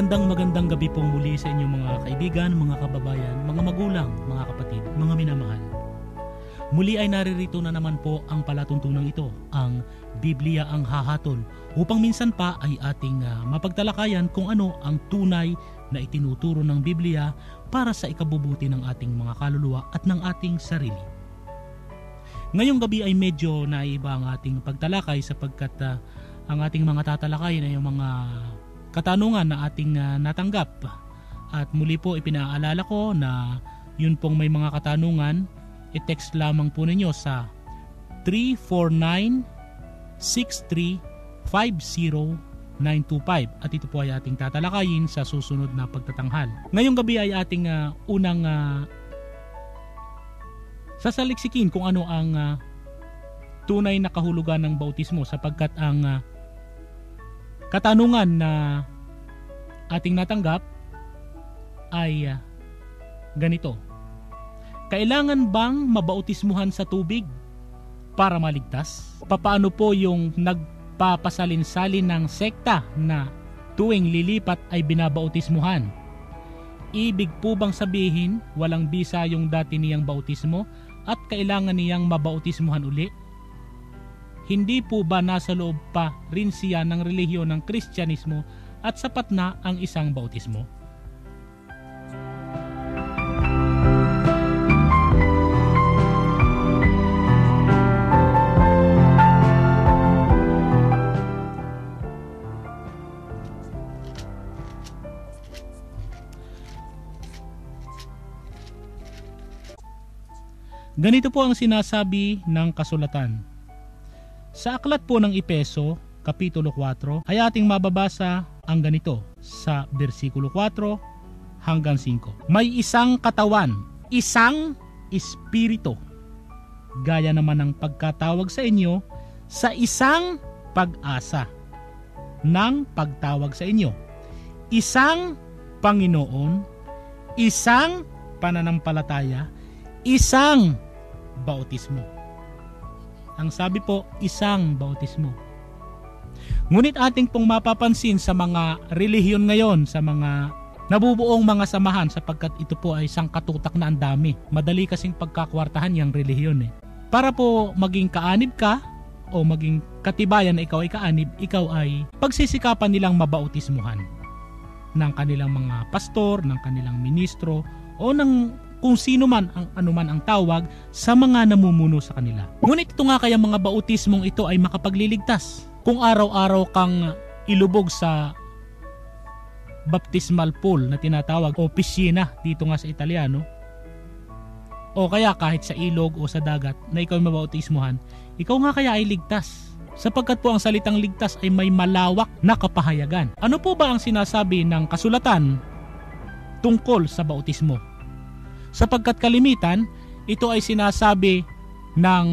Magandang gabi pong muli sa inyong mga kaibigan, mga kababayan, mga magulang, mga kapatid, mga minamahal. Muli ay naririto na naman po ang palatuntunang ito, ang Biblia ang hahatol, upang minsan pa ay ating mapagtalakayan kung ano ang tunay na itinuturo ng Biblia para sa ikabubuti ng ating mga kaluluwa at ng ating sarili. Ngayong gabi ay medyo naiba ang ating pagtalakay sapagkat ang ating mga tatalakayin ay yung mga katanungan na ating natanggap. At muli po ipinaalala ko na yun pong may mga katanungan, i-text lamang po ninyo sa 349-6350925 at ito po ay ating tatalakayin sa susunod na pagtatanghal. Ngayong gabi ay ating unang sasaliksikin kung ano ang tunay na kahulugan ng bautismo sapagkat ang katanungan na ating natanggap ay ganito. Kailangan bang mabautismuhan sa tubig para maligtas? Papaano po yung nagpapasalin-salin ng sekta na tuwing lilipat ay binabautismuhan? Ibig po bang sabihin walang bisa yung dati niyang bautismo at kailangan niyang mabautismuhan uli? Hindi po ba nasa loob pa rin siya ng relihiyon ng Kristyanismo at sapat na ang isang bautismo? Ganito po ang sinasabi ng kasulatan. Sa aklat po ng Efeso, Kapitulo 4, ay ating mababasa ang ganito sa versikulo 4 hanggang 5. May isang katawan, isang espiritu, gaya naman ng pagkatawag sa inyo sa isang pag-asa ng pagtawag sa inyo. Isang Panginoon, isang pananampalataya, isang bautismo. Ang sabi po, isang bautismo. Ngunit ating pong mapapansin sa mga relihiyon ngayon, sa mga nabubuong mga samahan sapagkat ito po ay isang katutak na ang dami. Madali kasing pagkakwartahan yung relihiyon Para po maging kaanib ka o maging katibayan na ikaw ay kaanib, ikaw ay pagsisikapan nilang mabautismuhan ng kanilang mga pastor, ng kanilang ministro o ng kung sino man ang anuman ang tawag sa mga namumuno sa kanila. Ngunit ito nga kaya mga bautismong ito ay makapagliligtas. Kung araw-araw kang ilubog sa baptismal pool na tinatawag o piscina dito nga sa Italiano, o kaya kahit sa ilog o sa dagat na ikaw ay mabautismuhan, ikaw nga kaya ay ligtas. Sapagkat po ang salitang ligtas ay may malawak na kapahayagan. Ano po ba ang sinasabi ng kasulatan tungkol sa bautismo? Sapagkat kalimitan, ito ay sinasabi ng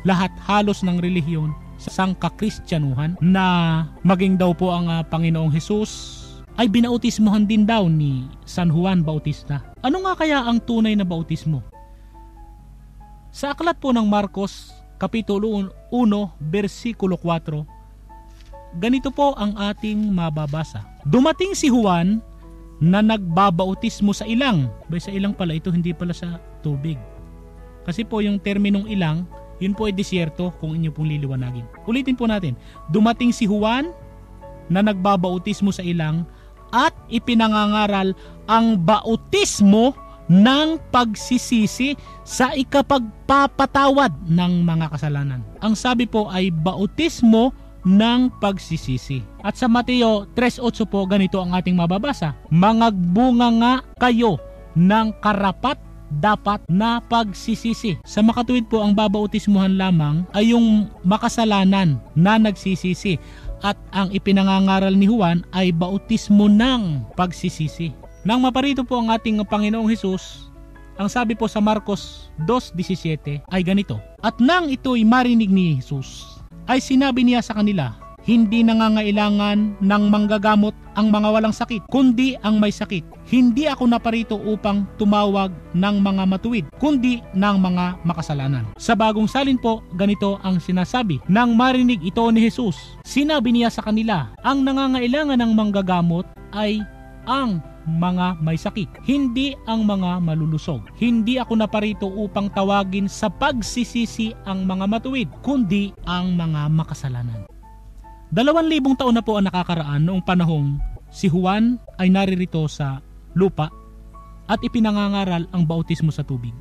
lahat halos ng relihiyon sa sangkakristyanuhan na maging daw po ang Panginoong Hesus ay binautismohan din daw ni San Juan Bautista. Ano nga kaya ang tunay na bautismo? Sa aklat po ng Marcos, Kapitulo 1, versikulo 4, ganito po ang ating mababasa. Dumating si Juan na nagbabautismo sa ilang. Sa ilang pala, ito hindi pala sa tubig. Kasi po yung terminong ilang, yun po ay disyerto kung inyo pong liliwanagin. Ulitin po natin. Dumating si Juan na nagbabautismo sa ilang at ipinangangaral ang bautismo ng pagsisisi sa ikapagpapatawad ng mga kasalanan. Ang sabi po ay bautismo ng pagsisisi. At sa Mateo 3:8 po ganito ang ating mababasa. Mangagbunga nga kayo ng karapat dapat na pagsisisi. Sa makatuwid po ang babautismuhan lamang ay yung makasalanan na nagsisisi. At ang ipinangangaral ni Juan ay bautismo ng pagsisisi. Nang maparito po ang ating Panginoong Hesus, ang sabi po sa Marcos 2:17 ay ganito. At nang ito'y marinig ni Jesus, ay sinabi niya sa kanila, Hindi nangangailangan ng manggagamot ang mga walang sakit, kundi ang may sakit. Hindi ako naparito upang tumawag ng mga matuwid, kundi ng mga makasalanan. Sa bagong salin po, ganito ang sinasabi. Nang marinig ito ni Jesus, sinabi niya sa kanila, ang nangangailangan ng manggagamot ay ang mga may sakit, hindi ang mga malulusog. Hindi ako naparito upang tawagin sa pagsisisi ang mga matuwid, kundi ang mga makasalanan. 2,000 taon na po ang nakakaraan noong panahong si Juan ay naririto sa lupa at ipinangangaral ang bautismo sa tubig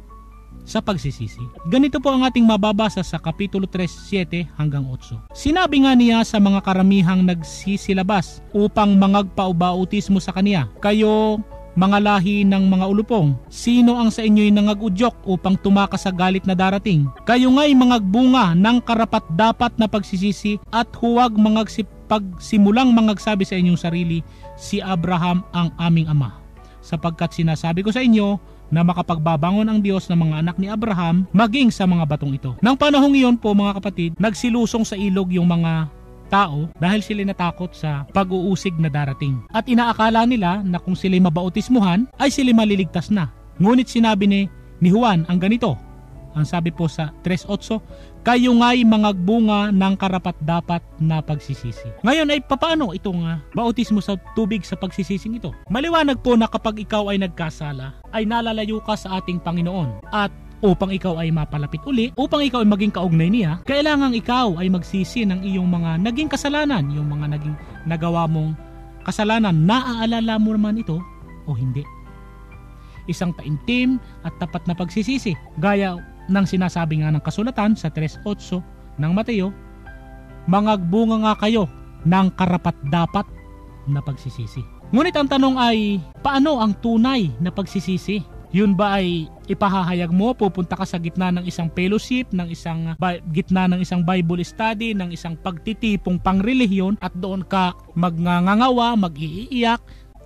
sa pagsisisi. Ganito po ang ating mababasa sa Kapitulo 3:7 hanggang 8. Sinabi nga niya sa mga karamihang nagsisilabas upang mangagpaubautismo sa kaniya, kayo mga lahi ng mga ulupong, sino ang sa inyo'y nangagudyok upang tumakas sa galit na darating? Kayo nga'y mangagbunga ng karapat-dapat na pagsisisi at huwag pagsimulang mangagsabi sa inyong sarili, si Abraham ang aming ama. Sapagkat sinasabi ko sa inyo na makapagbabangon ang Diyos ng mga anak ni Abraham maging sa mga batong ito. Nang panahong iyon po mga kapatid, nagsilusong sa ilog yung mga tao dahil sila natakot sa pag-uusig na darating. At inaakala nila na kung sila mabautismuhan ay sila maliligtas na. Ngunit sinabi ni Juan ang ganito. Ang sabi po sa 3:8, kayo nga'y mangagbunga ng karapat-dapat na pagsisisi. Ngayon ay papaano itong bautismo sa tubig sa pagsisising ito? Maliwanag po na kapag ikaw ay nagkasala, ay nalalayo ka sa ating Panginoon. At upang ikaw ay mapalapit uli, upang ikaw ay maging kaugnay niya, kailangang ikaw ay magsisi ng iyong mga naging kasalanan, yung mga naging nagawa mong kasalanan. Naaalala mo naman ito o hindi? Isang taimtim at tapat na pagsisisi. Gaya ng sinasabi nga ng kasulatan sa 3:8 ng Mateo, mangagbunga nga kayo ng karapat-dapat na pagsisisi. Ngunit ang tanong ay, paano ang tunay na pagsisisi? Yun ba ay ipahahayag mo, pupunta ka sa gitna ng isang fellowship, gitna ng isang Bible study, ng isang pagtitipong pangrelihiyon at doon ka magngangawa, mag-iiyak?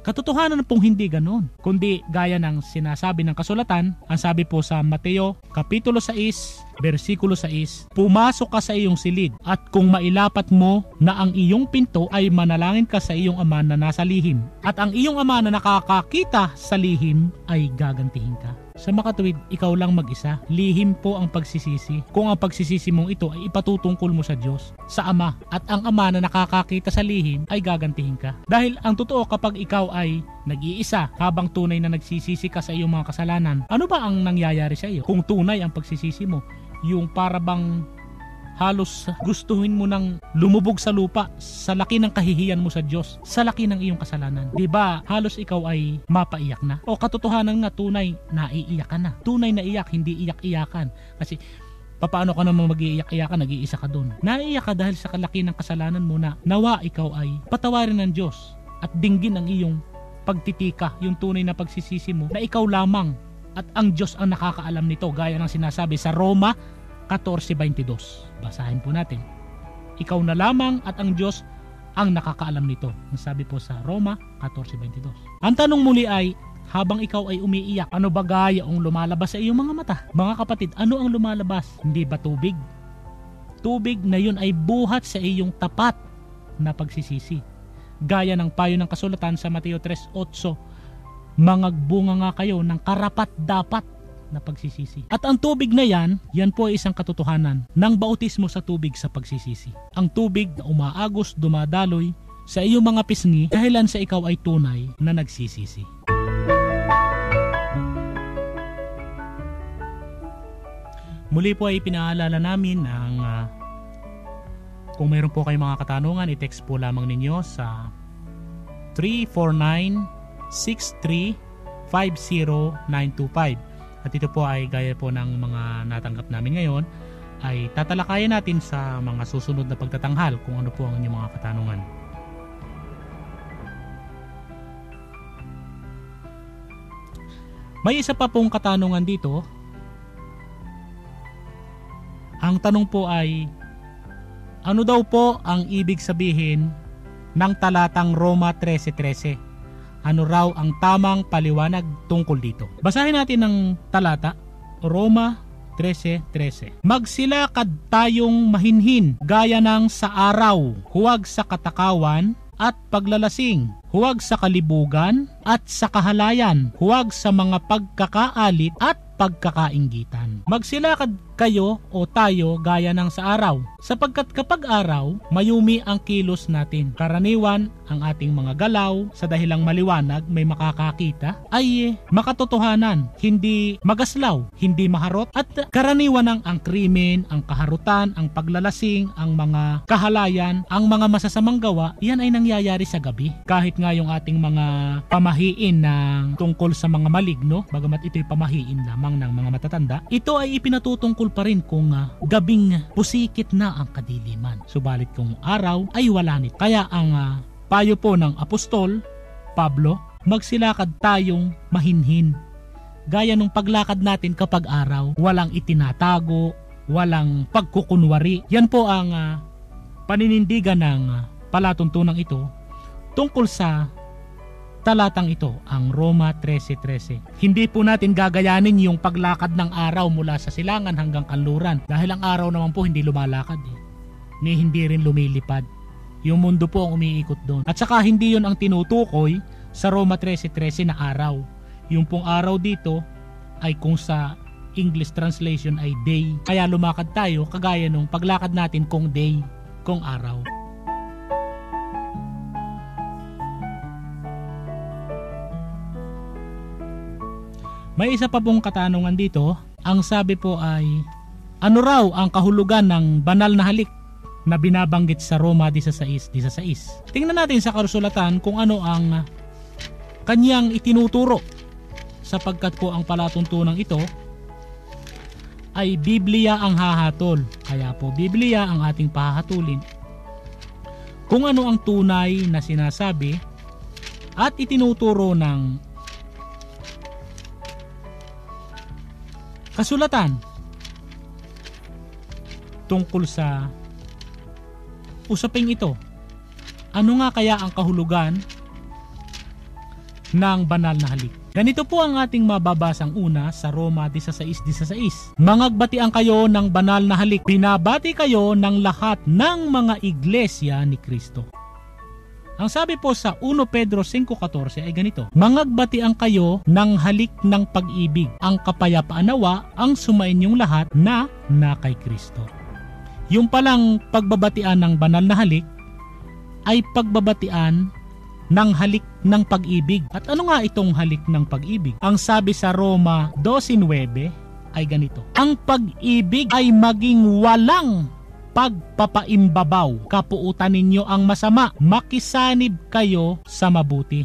Katotohanan pong hindi ganon, kundi gaya ng sinasabi ng kasulatan, ang sabi po sa Mateo Kapitulo 6, versikulo 6, pumasok ka sa iyong silid at kung mailapat mo na ang iyong pinto ay manalangin ka sa iyong ama na nasa lihim at ang iyong ama na nakakakita sa lihim ay gagantihin ka. Sa makatuwid, ikaw lang mag-isa. Lihim po ang pagsisisi. Kung ang pagsisisi mong ito ay ipatutungkol mo sa Diyos, sa Ama, at ang Ama na nakakakita sa lihim ay gagantihin ka. Dahil ang totoo kapag ikaw ay nag-iisa habang tunay na nagsisisi ka sa iyong mga kasalanan, ano ba ang nangyayari sa iyo? Kung tunay ang pagsisisi mo, yung para bang halos gustuhin mo nang lumubog sa lupa sa laki ng kahihiyan mo sa Diyos, sa laki ng iyong kasalanan. Diba halos ikaw ay mapaiyak na? O katotohanan nga, tunay naiiyak ka na. Tunay na iyak, hindi iyak-iyakan. Kasi paano ka naman mag-iiyak-iyakan, nag-iisa ka doon? Naiiyak ka dahil sa kalaki ng kasalanan mo na nawa ikaw ay patawarin ng Diyos at dinggin ang iyong pagtitika, yung tunay na pagsisisi mo na ikaw lamang at ang Diyos ang nakakaalam nito, gaya ng sinasabi sa Roma 14:22. Basahin po natin. Ikaw na lamang at ang Diyos ang nakakaalam nito. Ang sabi po sa Roma 14:22. Ang tanong muli ay, habang ikaw ay umiiyak, ano ba gaya ang lumalabas sa iyong mga mata? Mga kapatid, ano ang lumalabas? Hindi ba tubig? Tubig na yun ay buhat sa iyong tapat na pagsisisi. Gaya ng payo ng kasulatan sa Mateo 3:8, mangagbunga nga kayo ng karapat-dapat na pagsisisi. At ang tubig na yan po ay isang katotohanan ng bautismo sa tubig sa pagsisisi. Ang tubig na umaagos, dumadaloy sa iyong mga pisngi dahilan sa ikaw ay tunay na nagsisisi. Muli po ay pinaalala namin ang kung mayroon po kayong mga katanungan, i-text po lamang ninyo sa 349-6350-925. At ito po ay gaya po ng mga natanggap namin ngayon, ay tatalakayan natin sa mga susunod na pagtatanghal kung ano po ang inyong mga katanungan. May isa pa pong katanungan dito. Ang tanong po ay, ano daw po ang ibig sabihin ng talatang Roma 13:13? Ano raw ang tamang paliwanag tungkol dito? Basahin natin ang talata, Roma 13:13. Magsilakad tayong mahinhin gaya ng sa araw, huwag sa katakawan at paglalasing, huwag sa kalibugan at sa kahalayan, huwag sa mga pagkakaalit at pagkakainggitan. Magsilakad kayo o tayo gaya ng sa araw, sapagkat kapag araw, mayumi ang kilos natin. Karaniwan, ang ating mga galaw, sa dahilang maliwanag, may makakakita, ay makatotohanan, hindi magaslaw, hindi maharot, at karaniwan ang krimen, ang kaharutan, ang paglalasing, ang mga kahalayan, ang mga masasamang gawa, yan ay nangyayari sa gabi. Kahit nga yung ating mga pamahiin ng tungkol sa mga maligno, bagamat ito'y pamahiin lamang ng mga matatanda, ito ay ipinatutungkol pa rin kung gabing pusikit na ang kadiliman. Subalit kung araw ay wala nito. Kaya ang payo po ng Apostol Pablo, magsilakad tayong mahinhin. Gaya nung paglakad natin kapag araw, walang itinatago, walang pagkukunwari. Yan po ang paninindigan ng palatuntunang ito tungkol sa talatang ito, ang Roma 13:13. Hindi po natin gagayanin yung paglakad ng araw mula sa silangan hanggang kanluran, dahil ang araw naman po hindi lumalakad ni hindi rin lumilipad. Yung mundo po ang umiikot doon. At saka hindi yun ang tinutukoy sa Roma 13:13 na araw. Yung pong araw dito ay kung sa English translation ay day. Kaya lumakad tayo kagaya nung paglakad natin kung day, kung araw. May isa pa pong katanungan dito. Ang sabi po ay, ano raw ang kahulugan ng banal na halik na binabanggit sa Roma 16:16? Tingnan natin sa kasulatan kung ano ang kanyang itinuturo, sapagkat po ang palatuntunan ito ay Biblia ang hahatol. Kaya po Biblia ang ating pahahatulin kung ano ang tunay na sinasabi at itinuturo ng kasulatan tungkol sa usaping ito. Ano nga kaya ang kahulugan ng banal na halik? Ganito po ang ating mababasang una sa Roma 16:16. Mangagbatian kayo ng banal na halik. Binabati kayo ng lahat ng mga iglesia ni Kristo. Ang sabi po sa 1 Pedro 5:14 ay ganito, mangagbatian kayo ng halik ng pag-ibig, ang kapayapaan nawa ang sumainyong lahat na kay Kristo. Yung palang pagbabatian ng banal na halik ay pagbabatian ng halik ng pag-ibig. At ano nga itong halik ng pag-ibig? Ang sabi sa Roma 12:9 ay ganito, ang pag-ibig ay maging walang pagpapaimbabaw, kapuutan ninyo ang masama, makisanib kayo sa mabuti.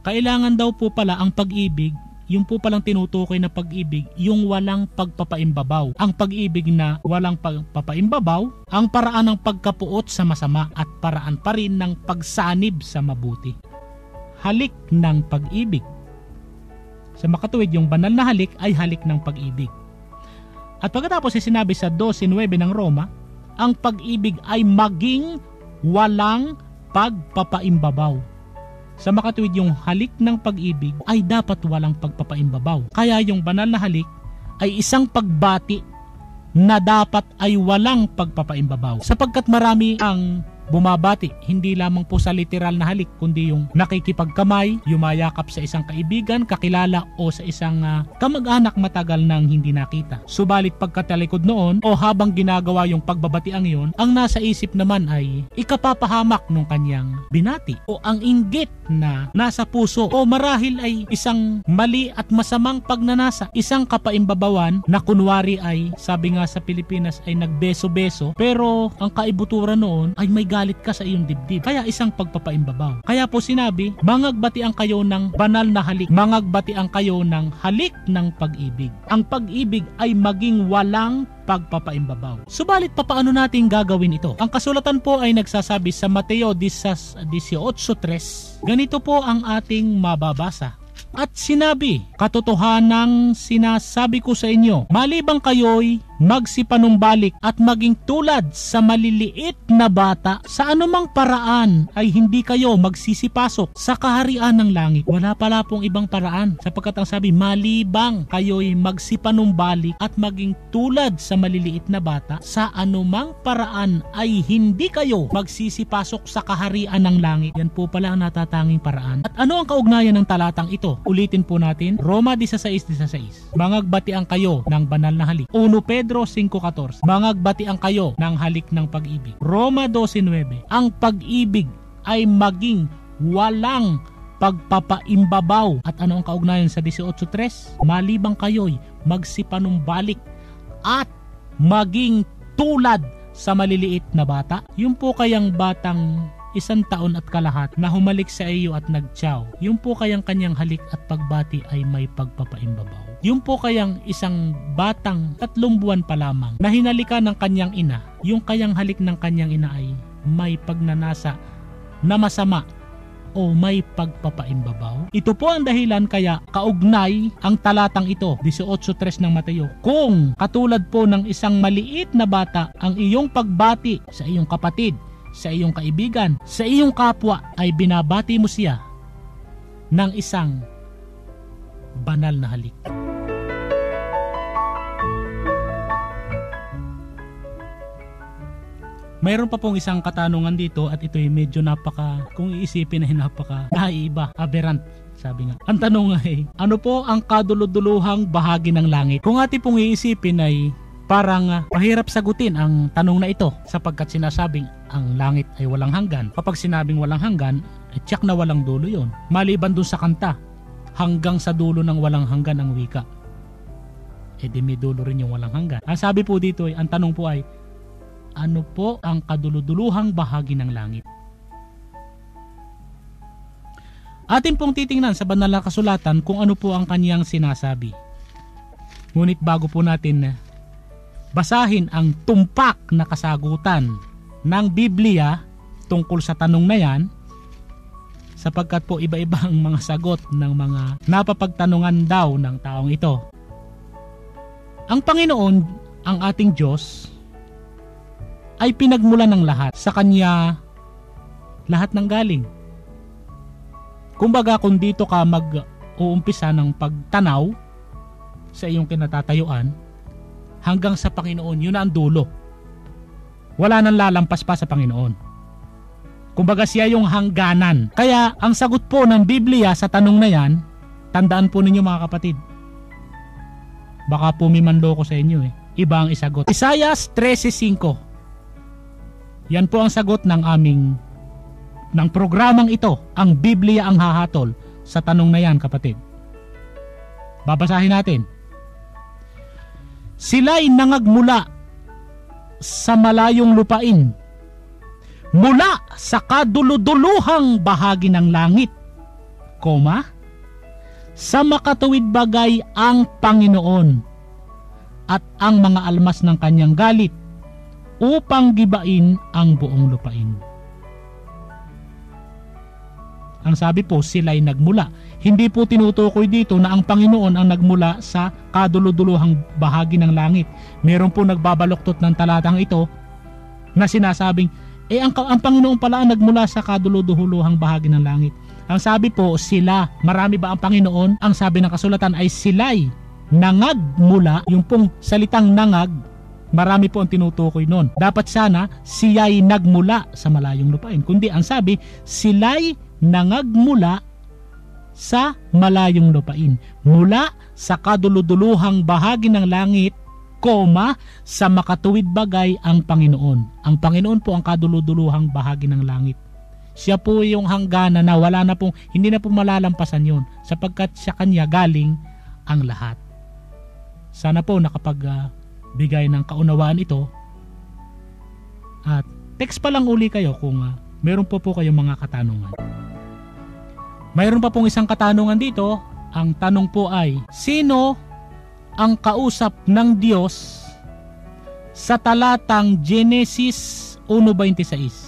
Kailangan daw po pala ang pag-ibig, yung po palang tinutukoy na pag-ibig, yung walang pagpapaimbabaw. Ang pag-ibig na walang pagpapaimbabaw, ang paraan ng pagkapuot sa masama at paraan pa rin ng pagsanib sa mabuti. Halik ng pag-ibig. Sa makatuwid, yung banal na halik ay halik ng pag-ibig. At pagkatapos ay sinabi sa 12:9 ng Roma, ang pag-ibig ay maging walang pagpapaimbabaw. Sa makatuwid, yung halik ng pag-ibig ay dapat walang pagpapaimbabaw. Kaya yung banal na halik ay isang pagbati na dapat ay walang pagpapaimbabaw. Sapagkat marami ang bumabati, hindi lamang po sa literal na halik, kundi yung nakikipagkamay, yumayakap sa isang kaibigan, kakilala o sa isang kamag-anak matagal nang hindi nakita. Subalit pagkatalikod noon o habang ginagawa yung pagbabatiang yon, ang nasa isip naman ay ikapapahamak nung kanyang binati o ang inggit na nasa puso o marahil ay isang mali at masamang pagnanasa, isang kapaimbabawan na kunwari ay, sabi nga sa Pilipinas, ay nagbeso-beso, pero ang kaibuturan noon ay may galit ka sa iyong dibdib. Kaya isang pagpapaimbabaw. Kaya po sinabi, mangagbatian kayo ng banal na halik. Mangagbatian kayo ng halik ng pag-ibig. Ang pag-ibig ay maging walang pagpapaimbabaw. Subalit papaano natin gagawin ito? Ang kasulatan po ay nagsasabi sa Mateo 18:3. Ganito po ang ating mababasa. At sinabi, katotohanang sinasabi ko sa inyo, malibang kayo'y magsipanumbalik at maging tulad sa maliliit na bata. Sa anumang paraan ay hindi kayo magsisipasok sa kaharian ng langit. Wala pala pong ibang paraan, sapagkat ang sabi, malibang kayo'y magsipanumbalik at maging tulad sa maliliit na bata, sa anumang paraan ay hindi kayo magsisipasok sa kaharian ng langit. Yan po pala ang natatanging paraan. At ano ang kaugnayan ng talatang ito? Ulitin po natin, Roma 16:16. Mangagbatian kayo ng banal na halik. 1 Pedro 5:14. Mangagbatian kayo ng halik ng pag-ibig. Roma 12:9. Ang pag-ibig ay maging walang pagpapaimbabaw. At ano ang kaugnayan sa 18:3? Malibang kayo'y magsipanumbalik at maging tulad sa maliliit na bata. Yung po kayang batang 1 taon at kalahat na humalik sa iyo at nagtiyaw, yung po kayang kanyang halik at pagbati ay may pagpapaimbabaw. Yung po kayang isang batang 3 buwan pa lamang na hinalikan ng kanyang ina, yung kayang halik ng kanyang ina ay may pagnanasa na masama o may pagpapaimbabaw. Ito po ang dahilan kaya kaugnay ang talatang ito, 18:3 ng Mateo. Kung katulad po ng isang maliit na bata ang iyong pagbati sa iyong kapatid, sa iyong kaibigan, sa iyong kapwa, ay binabati mo siya ng isang banal na halik. Mayroon pa pong isang katanungan dito at ito'y medyo kung iisipin ay naiiba, aberrant, sabi nga. Ang tanong ay, ano po ang kaduluduluhang bahagi ng langit? Kung ating pong iisipin ay parang mahirap sagutin ang tanong na ito, sapagkat sinasabing ang langit ay walang hanggan. Kapag sinabing walang hanggan, ay tiyak na walang dulo yon. Maliban dun sa kanta, hanggang sa dulo ng walang hanggan ang wika. E di may dulo rin yung walang hanggan. Ang sabi po dito ay, ang tanong po ay, ano po ang kaduluduluhang bahagi ng langit? Atin pong titingnan sa banal na kasulatan kung ano po ang kaniyang sinasabi. Ngunit bago po natin basahin ang tumpak na kasagutan ng Biblia tungkol sa tanong na yan, sapagkat po iba-iba ang mga sagot ng mga napapagtanungan daw ng taong ito. Ang Panginoon, ang ating Diyos, ay pinagmulan ng lahat. Sa Kanya lahat ng galing. Kumbaga, kung dito ka mag-uumpisa ng pagtanaw sa iyong kinatatayuan, hanggang sa Panginoon, yun na ang dulo. Wala nang lalampas pa sa Panginoon. Kumbaga, siya yung hangganan. Kaya ang sagot po ng Biblia sa tanong na yan, tandaan po ninyo mga kapatid, baka po may manloko sa inyo iba ang isagot. Isaiah 13:5. Yan po ang sagot ng programang ito. Ang Biblia ang hahatol sa tanong na yan, kapatid. Babasahin natin. Sila'y nangagmula sa malayong lupain, mula sa kaduluduluhang bahagi ng langit, sa makatuwid bagay ang Panginoon at ang mga almas ng kanyang galit upang gibain ang buong lupain. Ang sabi po, sila'y nagmula. Hindi po tinutukoy dito na ang Panginoon ang nagmula sa kaduluduluhang bahagi ng langit. Meron po nagbabaluktot ng talatang ito na sinasabing, ang Panginoon pala ang nagmula sa kaduluduluhang bahagi ng langit. Ang sabi po, sila. Marami ba ang Panginoon? Ang sabi ng kasulatan ay sila'y nangagmula. Yung pong salitang nangag, marami po ang tinutukoy nun. Dapat sana siya'y nagmula sa malayong lupain. Kundi ang sabi, sila'y nangagmula sa malayong lupain. Mula sa kaduluduluhang bahagi ng langit, sa makatuwid bagay ang Panginoon. Ang Panginoon po ang kaduluduluhang bahagi ng langit. Siya po yung hangganan na hindi na po malalampasan yun, sapagkat sa Kanya galing ang lahat. Sana po bigay ng kaunawaan ito, at text pa lang uli kayo kung meron po kayong mga katanungan. Mayroon pa pong isang katanungan dito. Ang tanong po ay, sino ang kausap ng Diyos sa talatang Genesis 1:26?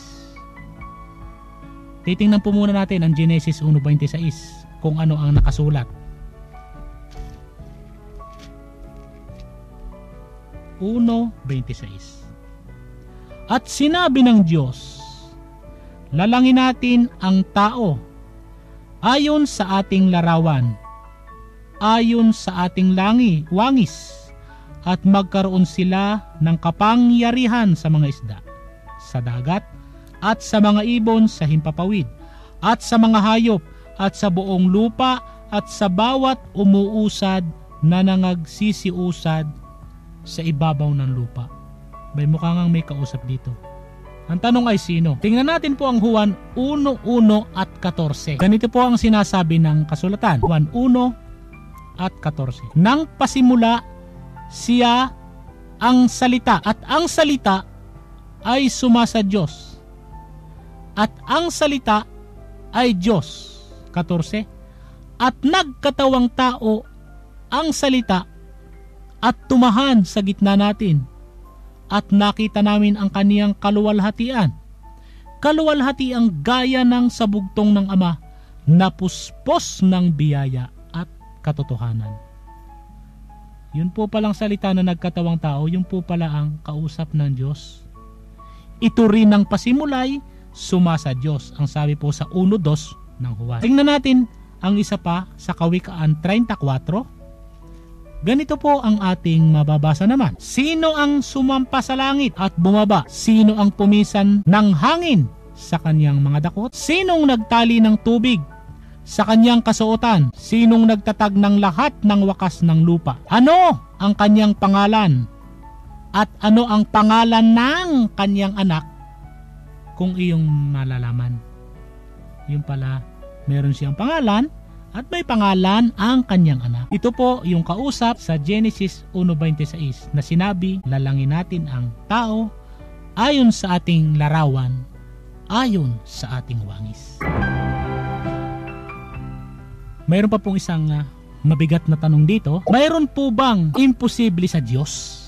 Titingnan po muna natin ang Genesis 1:26 kung ano ang nakasulat. 1:26. At sinabi ng Diyos, lalangin natin ang tao ayon sa ating larawan, ayon sa ating wangis, at magkaroon sila ng kapangyarihan sa mga isda, sa dagat, at sa mga ibon sa himpapawid, at sa mga hayop, at sa buong lupa, at sa bawat umuusad na nangagsisiusad sa ibabaw ng lupa. May mukha ngang may kausap dito. Ang tanong ay sino? Tingnan natin po ang Juan 1:1 at 14. Ganito po ang sinasabi ng kasulatan. Juan 1 at 14. Nang pasimula siya ang salita, at ang salita ay sumasa Diyos, at ang salita ay Diyos. 14. At nagkatawang tao ang salita at tumahan sa gitna natin, at nakita namin ang kaniyang kaluwalhatian. Kaluwalhatiang gaya ng sabugtong ng Ama, na puspos ng biyaya at katotohanan. Yun po palang salita na nagkatawang tao, yun po pala ang kausap ng Diyos. Ito rin ang pasimulay, sumasa Diyos. Ang sabi po sa 1:2 ng Juan. Tingnan natin ang isa pa sa Kawikaan 34. Ganito po ang ating mababasa naman. Sino ang sumampa sa langit at bumaba? Sino ang pumisan ng hangin sa kanyang mga dakot? Sinong nagtali ng tubig sa kanyang kasuotan? Sinong nagtatag ng lahat ng wakas ng lupa? Ano ang kanyang pangalan? At ano ang pangalan ng kanyang anak? Kung iyong malalaman. Yun pala, meron siyang pangalan, at may pangalan ang kanyang anak. Ito po yung kausap sa Genesis 1:26 na sinabi, lalangin natin ang tao ayon sa ating larawan, ayon sa ating wangis. Mayroon pa pong isang mabigat na tanong dito. Mayroon po bang imposible sa Diyos?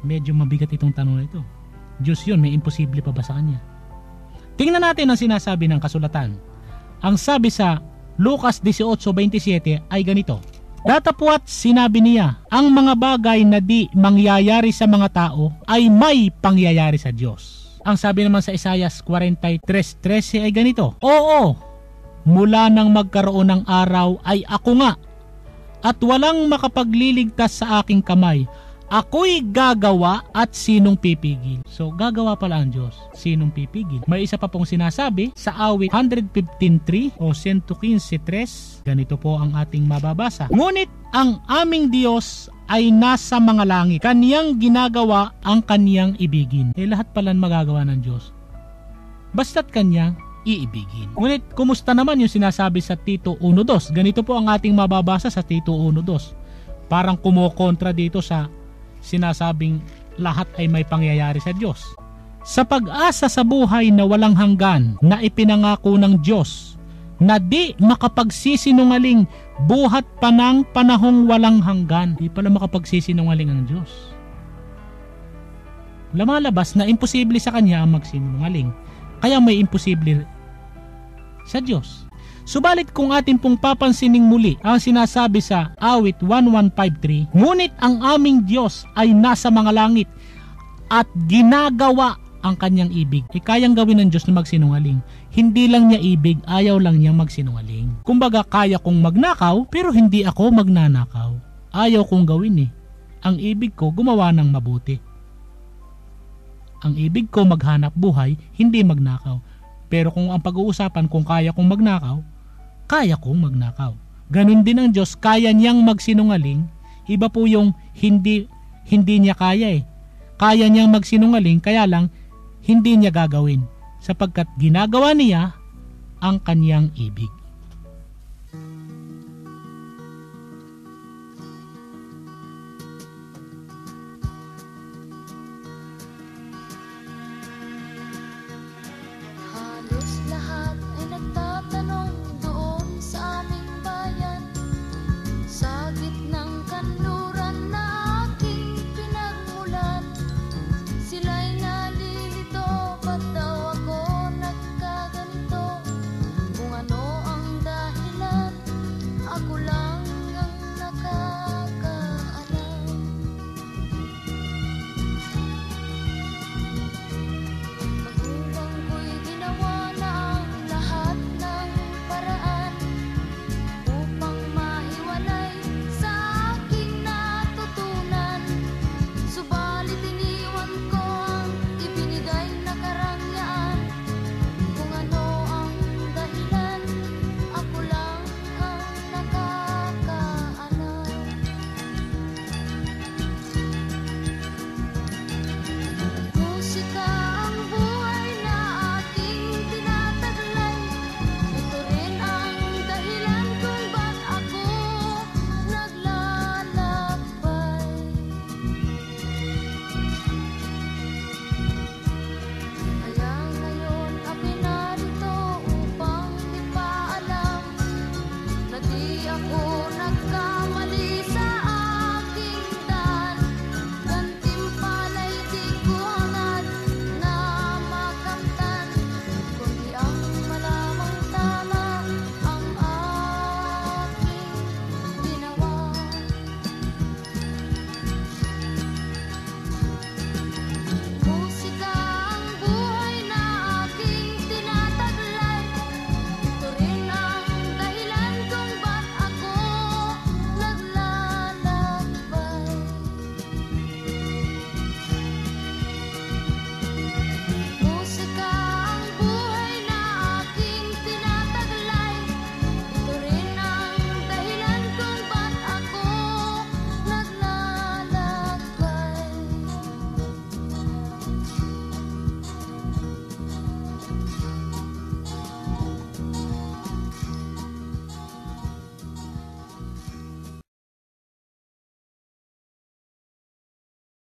Medyo mabigat itong tanong na ito. Diyos yun, may imposible pa ba sa Kanya? Tingnan natin ang sinasabi ng kasulatan. Ang sabi sa Lucas 18:27 ay ganito. Datapwat sinabi niya, ang mga bagay na di mangyayari sa mga tao ay may pangyayari sa Diyos. Ang sabi naman sa Isaiah 43:13 ay ganito. Oo, mula nang magkaroon ng araw ay ako nga, at walang makapagliligtas sa aking kamay. Ako'y gagawa at sinong pipigil? So, gagawa pala ang Diyos. Sinong pipigil? May isa pa pong sinasabi sa awit 115:3 o 115:3. Ganito po ang ating mababasa. Ngunit ang aming Diyos ay nasa mga langit. Kaniyang ginagawa ang kaniyang ibigin. Lahat pala magagawa ng Diyos. Basta't kaniyang iibigin. Ngunit, kumusta naman yung sinasabi sa Tito 1:2? Ganito po ang ating mababasa sa Tito 1:2. Parang kumokontra dito sa sinasabing lahat ay may pangyayari sa Diyos. Sa pag-asa sa buhay na walang hanggan na ipinangako ng Diyos na di makapagsisinungaling buhat pa ng panahong walang hanggan. Di pala makapagsisinungaling ang Diyos. Lumalabas na imposible sa Kanya ang magsinungaling. Kaya may imposible sa Diyos. Subalit kung atin pong papansining muli ang sinasabi sa awit 1153, ngunit ang aming Diyos ay nasa mga langit at ginagawa ang kanyang ibig. Kayang gawin ng Diyos na magsinungaling. Hindi lang niya ibig, ayaw lang niya magsinungaling. Kumbaga, kaya kong magnakaw pero hindi ako magnanakaw. Ayaw kong gawin Ang ibig ko gumawa ng mabuti. Ang ibig ko maghanap buhay, hindi magnakaw. Pero kung ang pag-uusapan kung kaya kong magnakaw, kaya kong magnakaw. Ganun din ang Diyos, kaya niyang magsinungaling. Iba po yung hindi niya kaya Kaya niyang magsinungaling, kaya lang hindi niya gagawin. Sapagkat ginagawa niya ang kaniyang ibig.